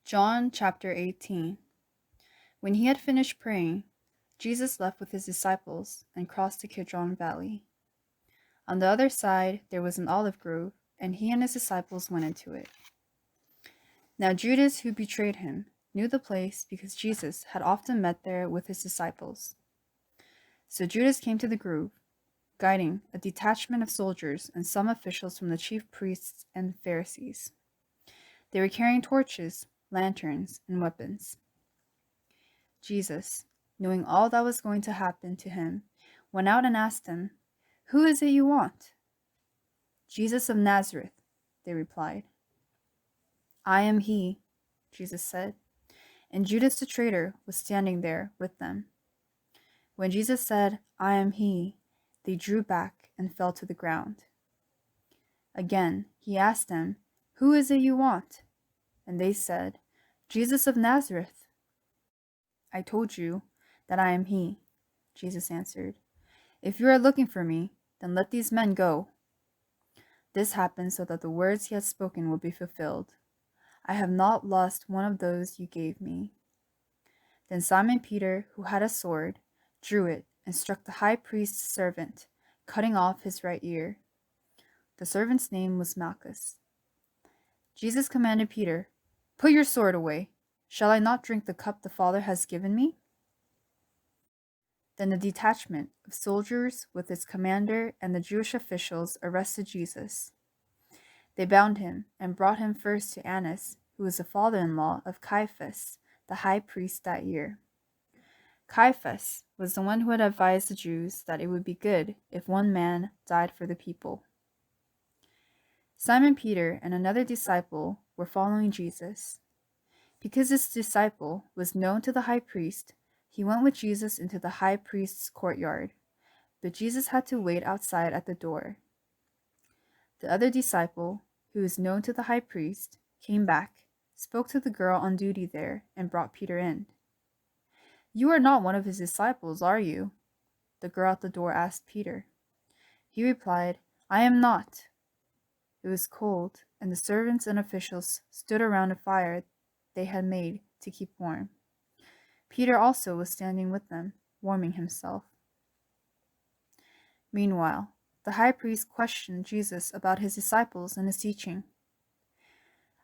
John chapter 18. When he had finished praying, Jesus left with his disciples and crossed the Kidron Valley. On the other side there was an olive grove, and he and his disciples went into it. Now Judas, who betrayed him, knew the place because Jesus had often met there with his disciples. So Judas came to the grove, guiding a detachment of soldiers and some officials from the chief priests and Pharisees. They were carrying torches, lanterns, and weapons. Jesus, knowing all that was going to happen to him, went out and asked them, "Who is it you want?" "Jesus of Nazareth," they replied. "I am he," Jesus said, and Judas the traitor was standing there with them. When Jesus said, "I am he," they drew back and fell to the ground. Again, he asked them, "Who is it you want?" And they said, "Jesus of Nazareth." "I told you that I am he," Jesus answered. "If you are looking for me, then let these men go." This happened so that the words he had spoken would be fulfilled. "I have not lost one of those you gave me." Then Simon Peter, who had a sword, drew it and struck the high priest's servant, cutting off his right ear. The servant's name was Malchus. Jesus commanded Peter, "Put your sword away. Shall I not drink the cup the Father has given me?" Then the detachment of soldiers with its commander and the Jewish officials arrested Jesus. They bound him and brought him first to Annas, who was the father-in-law of Caiaphas, the high priest that year. Caiaphas was the one who had advised the Jews that it would be good if one man died for the people. Simon Peter and another disciple were following Jesus. Because this disciple was known to the high priest, he went with Jesus into the high priest's courtyard, but Jesus had to wait outside at the door. The other disciple, who was known to the high priest, came back, spoke to the girl on duty there, and brought Peter in. "You are not one of his disciples, are you?" the girl at the door asked Peter. He replied, "I am not." It was cold, and the servants and officials stood around a fire they had made to keep warm. Peter also was standing with them, warming himself. Meanwhile, the high priest questioned Jesus about his disciples and his teaching.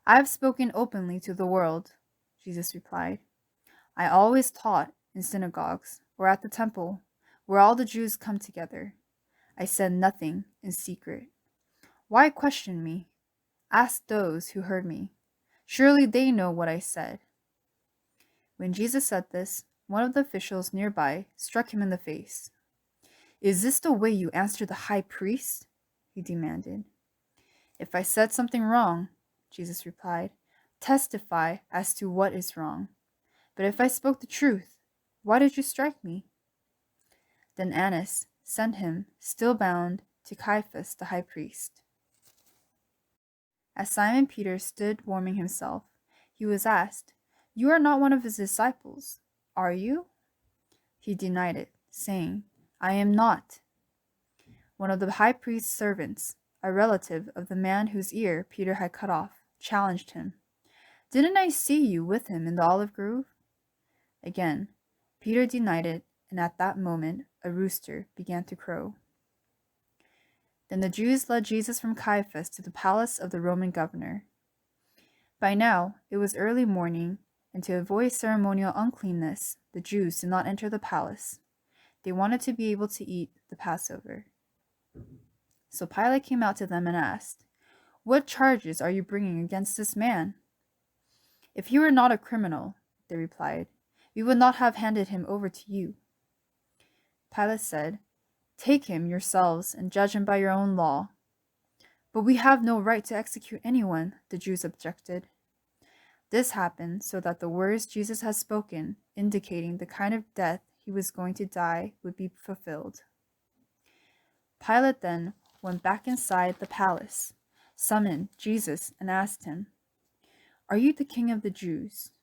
"I have spoken openly to the world," Jesus replied. "I always taught in synagogues or at the temple, where all the Jews come together. I said nothing in secret. Why question me? Ask those who heard me. Surely they know what I said." When Jesus said this, one of the officials nearby struck him in the face. "Is this the way you answer the high priest?" he demanded. "If I said something wrong," Jesus replied, "testify as to what is wrong. But if I spoke the truth, why did you strike me?" Then Annas sent him, still bound, to Caiaphas the high priest. As Simon Peter stood warming himself, he was asked, "You are not one of his disciples, are you?" He denied it, saying, "I am not." One of the high priest's servants, a relative of the man whose ear Peter had cut off, challenged him. "Didn't I see you with him in the olive grove?" Again, Peter denied it, and at that moment a rooster began to crow. Then the Jews led Jesus from Caiaphas to the palace of the Roman governor. By now it was early morning, and to avoid ceremonial uncleanness, the Jews did not enter the palace. They wanted to be able to eat the Passover. So Pilate came out to them and asked, "What charges are you bringing against this man?" "If he were not a criminal," they replied, "we would not have handed him over to you." Pilate said, "Take him yourselves and judge him by your own law." "But we have no right to execute anyone," the Jews objected. This happened so that the words Jesus had spoken, indicating the kind of death he was going to die, would be fulfilled. Pilate then went back inside the palace, summoned Jesus, and asked him, "Are you the king of the Jews?"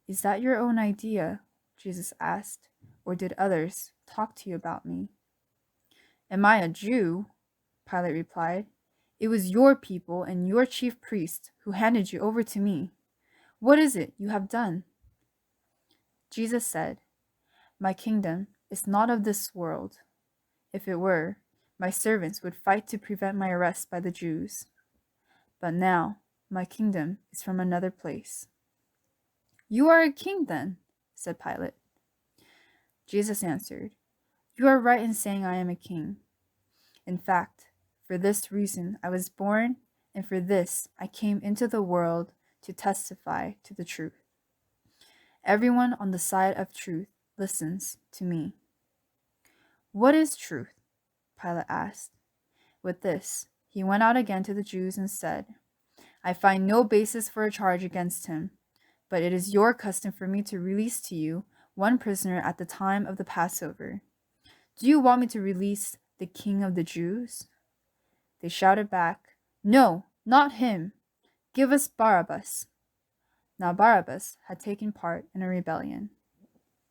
"Is that your own idea?" Jesus asked, "or did others talk to you about me?" "Am I a Jew?" Pilate replied. "It was your people and your chief priests who handed you over to me. What is it you have done?" Jesus said, "My kingdom is not of this world. If it were, my servants would fight to prevent my arrest by the Jews. But now my kingdom is from another place." "You are a king, then," said Pilate. Jesus answered, "You are right in saying I am a king. In fact, for this reason I was born, and for this I came into the world, to testify to the truth. Everyone on the side of truth listens to me." "What is truth?" Pilate asked. With this, he went out again to the Jews and said, "I find no basis for a charge against him, but it is your custom for me to release to you one prisoner at the time of the Passover. Do you want me to release the King of the Jews?" They shouted back, "No, not him. Give us Barabbas." Now Barabbas had taken part in a rebellion.